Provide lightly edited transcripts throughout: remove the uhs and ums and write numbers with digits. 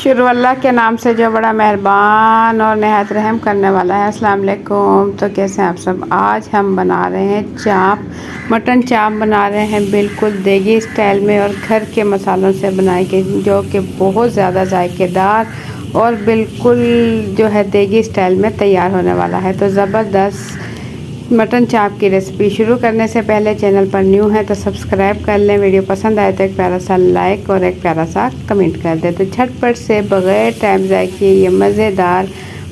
शुरू अल्लाह के नाम से जो बड़ा मेहरबान और नहायत रहम करने वाला है। अस्सलाम वालेकुम। तो कैसे हैं आप सब। आज हम बना रहे हैं चाप, मटन चाप बना रहे हैं बिल्कुल देगी स्टाइल में और घर के मसालों से बनाए के, जो कि बहुत ज़्यादा जायकेदार और बिल्कुल जो है देगी स्टाइल में तैयार होने वाला है। तो ज़बरदस्त मटन चाप की रेसिपी शुरू करने से पहले चैनल पर न्यू है तो सब्सक्राइब कर लें। वीडियो पसंद आए तो एक प्यारा सा लाइक और एक प्यारा सा कमेंट कर दें। तो झटपट से बग़ैर टाइम ज़ाय किए ये मज़ेदार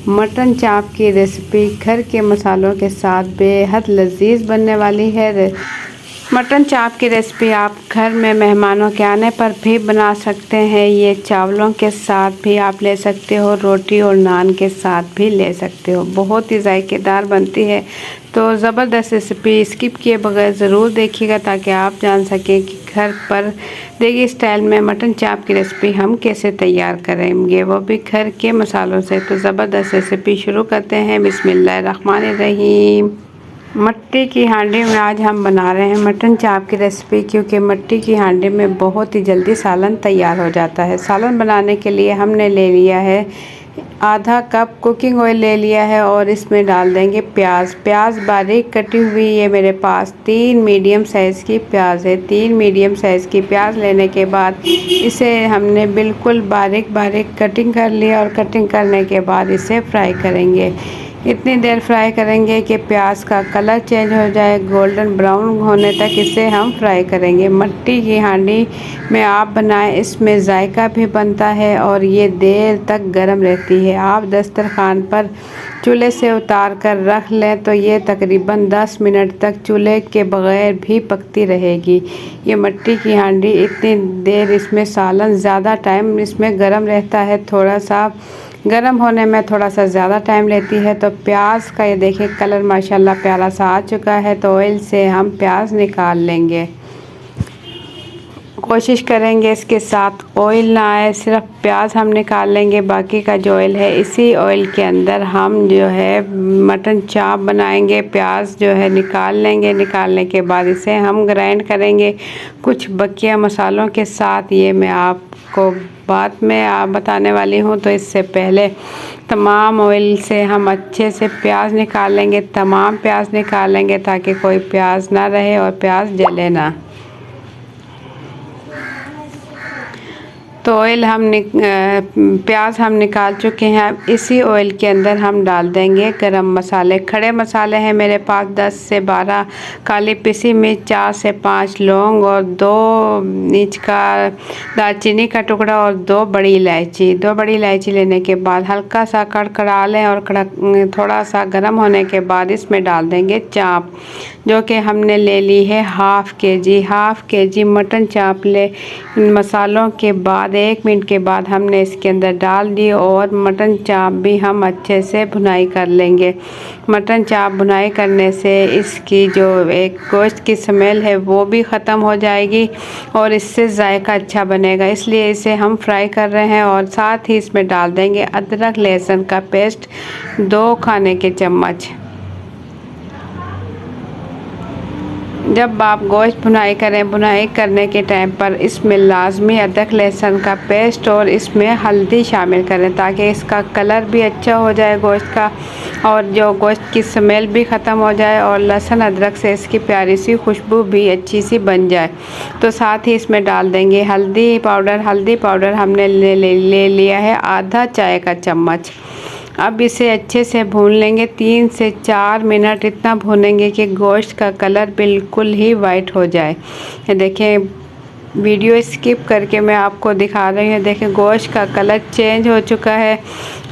मटन चाप की रेसिपी घर के मसालों के साथ बेहद लजीज बनने वाली है। मटन चाप की रेसिपी आप घर में मेहमानों के आने पर भी बना सकते हैं। ये चावलों के साथ भी आप ले सकते हो, रोटी और नान के साथ भी ले सकते हो। बहुत ही जायकेदार बनती है। तो ज़बरदस्त रेसिपी स्किप किए बगैर ज़रूर देखिएगा ताकि आप जान सकें कि घर पर देगी स्टाइल में मटन चाप की रेसिपी हम कैसे तैयार करेंगे, वो भी घर के मसालों से। तो ज़बरदस्त रेसिपी शुरू करते हैं। बिस्मिल्लाहिर्रहमानिर्रहीम। मिट्टी की हांडी में आज हम बना रहे हैं मटन चाप की रेसिपी, क्योंकि मिट्टी की हांडी में बहुत ही जल्दी सालन तैयार हो जाता है। सालन बनाने के लिए हमने ले लिया है आधा कप कुकिंग ऑयल ले लिया है और इसमें डाल देंगे प्याज बारीक कटी हुई। ये मेरे पास 3 मीडियम साइज़ की प्याज है। 3 मीडियम साइज़ की प्याज लेने के बाद इसे हमने बिल्कुल बारीक कटिंग कर लिया और कटिंग करने के बाद इसे फ्राई करेंगे। इतनी देर फ्राई करेंगे कि प्याज का कलर चेंज हो जाए, गोल्डन ब्राउन होने तक इसे हम फ्राई करेंगे। मिट्टी की हांडी में आप बनाएं, इसमें जायका भी बनता है और ये देर तक गर्म रहती है। आप दस्तरखान पर चूल्हे से उतार कर रख लें तो ये तकरीबन 10 मिनट तक चूल्हे के बगैर भी पकती रहेगी। ये मिट्टी की हांडी इतनी देर इसमें सालन ज़्यादा टाइम इसमें गर्म रहता है, थोड़ा सा गर्म होने में थोड़ा सा ज़्यादा टाइम लेती है। तो प्याज का ये देखिए कलर माशाल्लाह प्यारा सा आ चुका है। तो ऑयल से हम प्याज निकाल लेंगे। कोशिश करेंगे इसके साथ ऑयल ना आए, सिर्फ प्याज हम निकाल लेंगे। बाकी का जो ऑयल है इसी ऑयल के अंदर हम जो है मटन चाप बनाएंगे। प्याज जो है निकाल लेंगे। निकालने के बाद इसे हम ग्राइंड करेंगे कुछ बकिया मसालों के साथ। ये मैं आपको बाद में आप बताने वाली हूँ। तो इससे पहले तमाम ऑयल से हम अच्छे से प्याज निकाल लेंगे। तमाम प्याज निकाल लेंगे ताकि कोई प्याज ना रहे और प्याज जले ना। तो ऑयल प्याज हम निकाल चुके हैं। अब इसी ऑयल के अंदर हम डाल देंगे गरम मसाले। खड़े मसाले हैं मेरे पास 10 से 12 काली पिसी मिर्च, 4 से 5 लौंग और 2 इंच का दालचीनी का टुकड़ा और 2 बड़ी इलायची। 2 बड़ी इलायची लेने के बाद हल्का सा कड़कड़ा लें और थोड़ा सा गर्म होने के बाद इसमें डाल देंगे चाप, जो कि हमने ले ली है हाफ़ के जी मटन चाप ले। मसालों के बाद 1 मिनट के बाद हमने इसके अंदर डाल दी और मटन चाप भी हम अच्छे से भुनाई कर लेंगे। मटन चाप भुनाई करने से इसकी जो एक गोश्त की स्मेल है वो भी ख़त्म हो जाएगी और इससे जायका अच्छा बनेगा, इसलिए इसे हम फ्राई कर रहे हैं। और साथ ही इसमें डाल देंगे अदरक लहसुन का पेस्ट 2 खाने के चम्मच। जब आप गोश्त भुनाई करें, भुनाई करने के टाइम पर इसमें लाजमी अदरक लहसुन का पेस्ट और इसमें हल्दी शामिल करें ताकि इसका कलर भी अच्छा हो जाए गोश्त का और जो गोश्त की स्मेल भी ख़त्म हो जाए और लहसुन अदरक से इसकी प्यारी सी खुशबू भी अच्छी सी बन जाए। तो साथ ही इसमें डाल देंगे हल्दी पाउडर हमने ले लिया है आधा चाय का चम्मच। अब इसे अच्छे से भून लेंगे 3 से 4 मिनट। इतना भूनेंगे कि गोश्त का कलर बिल्कुल ही वाइट हो जाए। ये देखें, वीडियो स्किप करके मैं आपको दिखा रही हूँ। देखें गोश्त का कलर चेंज हो चुका है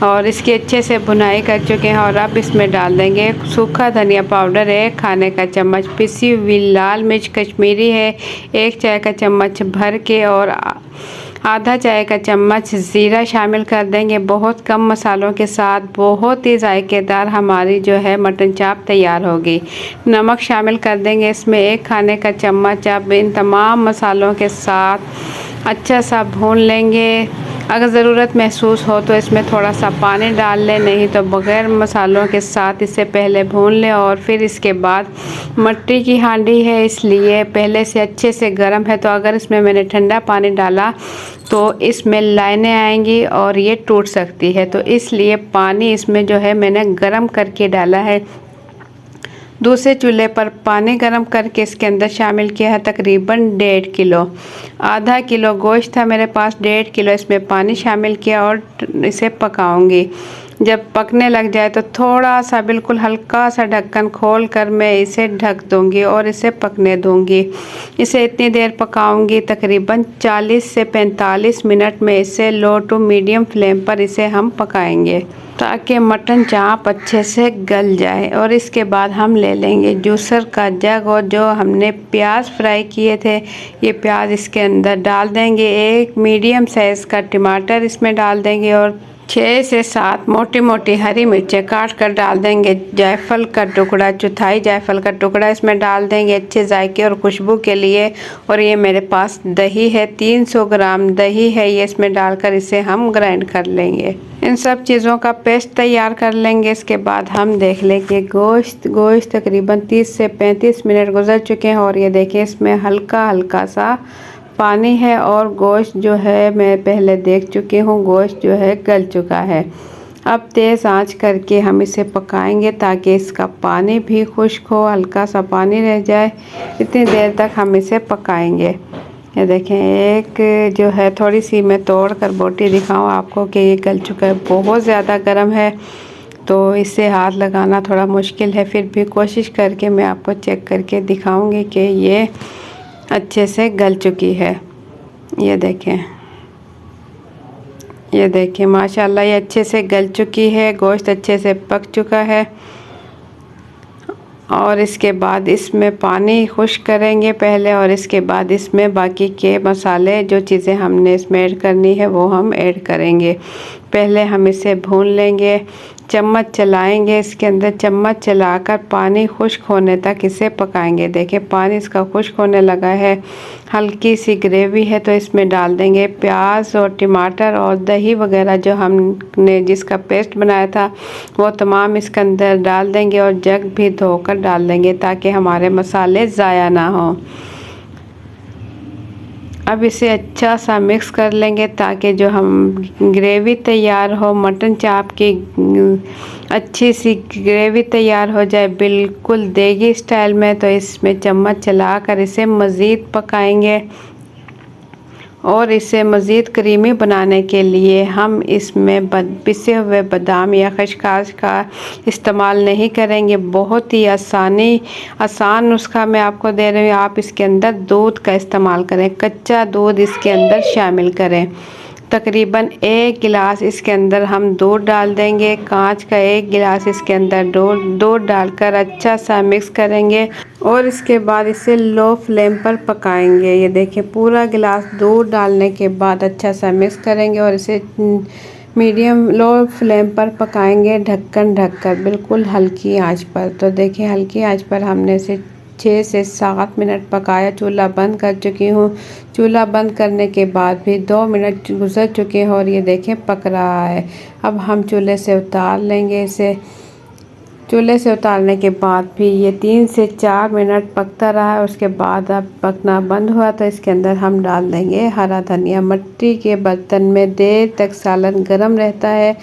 और इसकी अच्छे से भुनाई कर चुके हैं। और अब इसमें डाल देंगे सूखा धनिया पाउडर 1 खाने का चम्मच, पिसी हुई लाल मिर्च कश्मीरी है 1 चाय का चम्मच भर के और आधा चाय का चम्मच ज़ीरा शामिल कर देंगे। बहुत कम मसालों के साथ बहुत ही जायकेदार हमारी जो है मटन चाप तैयार होगी। नमक शामिल कर देंगे इसमें 1 खाने का चम्मच। अब इन तमाम मसालों के साथ अच्छा सा भून लेंगे अगर ज़रूरत महसूस हो तो इसमें थोड़ा सा पानी डाल लें, नहीं तो बग़ैर मसालों के साथ इसे पहले भून लें। और फिर इसके बाद मट्टी की हांडी है इसलिए पहले से अच्छे से गर्म है, तो अगर इसमें मैंने ठंडा पानी डाला तो इसमें लाइनें आएंगी और ये टूट सकती है, तो इसलिए पानी इसमें जो है मैंने गर्म करके डाला है। दूसरे चूल्हे पर पानी गर्म करके इसके अंदर शामिल किया है तकरीबन 1.5 किलो। आधा किलो गोश्त था मेरे पास, 1.5 किलो इसमें पानी शामिल किया और इसे पकाऊंगी। जब पकने लग जाए तो थोड़ा सा बिल्कुल हल्का सा ढक्कन खोल कर मैं इसे ढक दूंगी और इसे पकने दूंगी। इसे इतनी देर पकाऊंगी, तकरीबन 40 से 45 मिनट में इसे लो टू मीडियम फ्लेम पर इसे हम पकाएंगे ताकि मटन चाप अच्छे से गल जाए। और इसके बाद हम ले लेंगे जूसर का जग और जो हमने प्याज फ्राई किए थे ये प्याज इसके अंदर डाल देंगे। एक मीडियम साइज़ का टमाटर इसमें डाल देंगे और 6 से 7 मोटी मोटी हरी मिर्चें काट कर डाल देंगे। जायफल का टुकड़ा, चौथाई जायफल का टुकड़ा इसमें डाल देंगे अच्छे जायके और खुशबू के लिए। और ये मेरे पास दही है, 300 ग्राम दही है, ये इसमें डालकर इसे हम ग्राइंड कर लेंगे। इन सब चीज़ों का पेस्ट तैयार कर लेंगे। इसके बाद हम देख लें कि गोश्त तकरीबन 30 से 35 मिनट गुजर चुके हैं और ये देखिए इसमें हल्का हल्का सा पानी है और गोश्त जो है मैं पहले देख चुकी हूँ, गोश्त जो है गल चुका है। अब तेज़ आंच करके हम इसे पकाएंगे ताकि इसका पानी भी खुश्क हो, हल्का सा पानी रह जाए, इतनी देर तक हम इसे पकाएंगे। ये देखें एक जो है थोड़ी सी मैं तोड़ कर बोटी दिखाऊं आपको कि ये गल चुका है। बहुत ज़्यादा गर्म है तो इससे हाथ लगाना थोड़ा मुश्किल है, फिर भी कोशिश करके मैं आपको चेक करके दिखाऊंगी कि ये अच्छे से गल चुकी है। ये देखें माशाल्लाह ये अच्छे से गल चुकी है, गोश्त अच्छे से पक चुका है। और इसके बाद इसमें पानी खुश्क करेंगे पहले और इसके बाद इसमें बाकी के मसाले जो चीज़ें हमने इसमें ऐड करनी है वो हम ऐड करेंगे। पहले हम इसे भून लेंगे, चम्मच चलाएंगे, इसके अंदर चम्मच चलाकर पानी खुश्क होने तक इसे पकाएंगे। देखें पानी इसका खुश्क होने लगा है, हल्की सी ग्रेवी है, तो इसमें डाल देंगे प्याज और टमाटर और दही वगैरह जो हमने जिसका पेस्ट बनाया था वो तमाम इसके अंदर डाल देंगे और जग भी धोकर डाल देंगे ताकि हमारे मसाले ज़ाया ना हो। अब इसे अच्छा सा मिक्स कर लेंगे ताकि जो हम ग्रेवी तैयार हो, मटन चाप की अच्छी सी ग्रेवी तैयार हो जाए बिल्कुल देगी स्टाइल में। तो इसमें चम्मच चलाकर इसे मज़ीद पकाएंगे और इसे मज़ीद क्रीमी बनाने के लिए हम इसमें पिसे हुए बादाम या खसखस का इस्तेमाल नहीं करेंगे। बहुत ही आसान नुस्खा मैं आपको दे रही हूँ। आप इसके अंदर दूध का इस्तेमाल करें, कच्चा दूध इसके अंदर शामिल करें। तकरीबन 1 गिलास इसके अंदर हम दूध डाल देंगे, कांच का 1 गिलास इसके अंदर दूध डालकर अच्छा सा मिक्स करेंगे और इसके बाद इसे लो फ्लेम पर पकाएंगे। ये देखिए पूरा गिलास दूध डालने के बाद अच्छा सा मिक्स करेंगे और इसे मीडियम लो फ्लेम पर पकाएंगे ढक्कन ढककर बिल्कुल हल्की आंच पर। तो देखिए हल्की आंच पर हमने इसे 6 से 7 मिनट पकाया। चूल्हा बंद कर चुकी हूँ। चूल्हा बंद करने के बाद भी 2 मिनट गुजर चुके हैं और ये देखें पक रहा है। अब हम चूल्हे से उतार लेंगे इसे। चूल्हे से उतारने के बाद भी ये 3 से 4 मिनट पकता रहा है। उसके बाद अब पकना बंद हुआ तो इसके अंदर हम डाल देंगे हरा धनिया। मिट्टी के बर्तन में देर तक सालन गर्म रहता है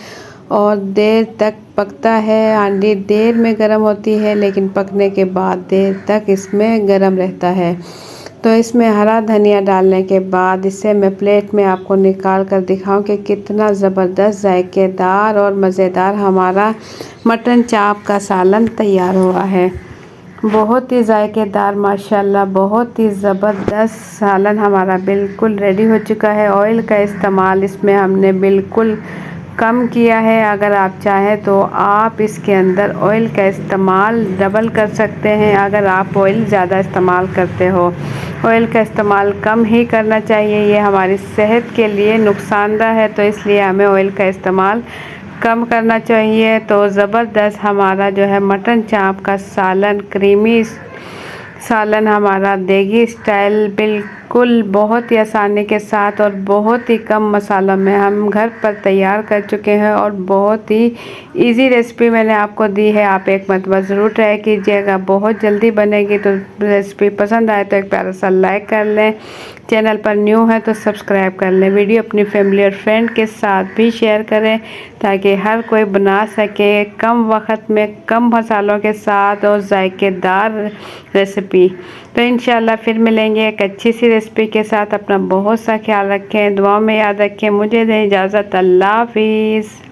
और देर तक पकता है। हांडी देर में गर्म होती है लेकिन पकने के बाद देर तक इसमें गर्म रहता है। तो इसमें हरा धनिया डालने के बाद इसे मैं प्लेट में आपको निकाल कर दिखाऊं कि कितना ज़बरदस्त जायकेदार और मज़ेदार हमारा मटन चाप का सालन तैयार हुआ है। बहुत ही जायकेदार माशाल्लाह, बहुत ही ज़बरदस्त सालन हमारा बिल्कुल रेडी हो चुका है। ऑयल का इस्तेमाल इसमें हमने बिल्कुल कम किया है। अगर आप चाहें तो आप इसके अंदर ऑयल का इस्तेमाल डबल कर सकते हैं अगर आप ऑयल ज़्यादा इस्तेमाल करते हो। ऑयल का इस्तेमाल कम ही करना चाहिए, ये हमारी सेहत के लिए नुकसानदेह है, तो इसलिए हमें ऑयल का इस्तेमाल कम करना चाहिए। तो ज़बरदस्त हमारा जो है मटन चाप का सालन, क्रीमी सालन हमारा देगी स्टाइल बिल्कुल बहुत ही आसानी के साथ और बहुत ही कम मसालों में हम घर पर तैयार कर चुके हैं और बहुत ही इजी रेसिपी मैंने आपको दी है। आप एक मरतबा ज़रूर ट्राई कीजिएगा, बहुत जल्दी बनेगी। तो रेसिपी पसंद आए तो एक प्यारा सा लाइक कर लें, चैनल पर न्यू है तो सब्सक्राइब कर लें, वीडियो अपनी फैमिली और फ्रेंड के साथ भी शेयर करें ताकि हर कोई बना सके कम वक्त में कम मसालों के साथ और जायकेदार रेसिपी। तो इंशाल्लाह फिर मिलेंगे एक अच्छी सी रेसिपी के साथ। अपना बहुत सा ख्याल रखें, दुआ में याद रखें। मुझे दें इजाज़त। अल्लाह हाफिज़।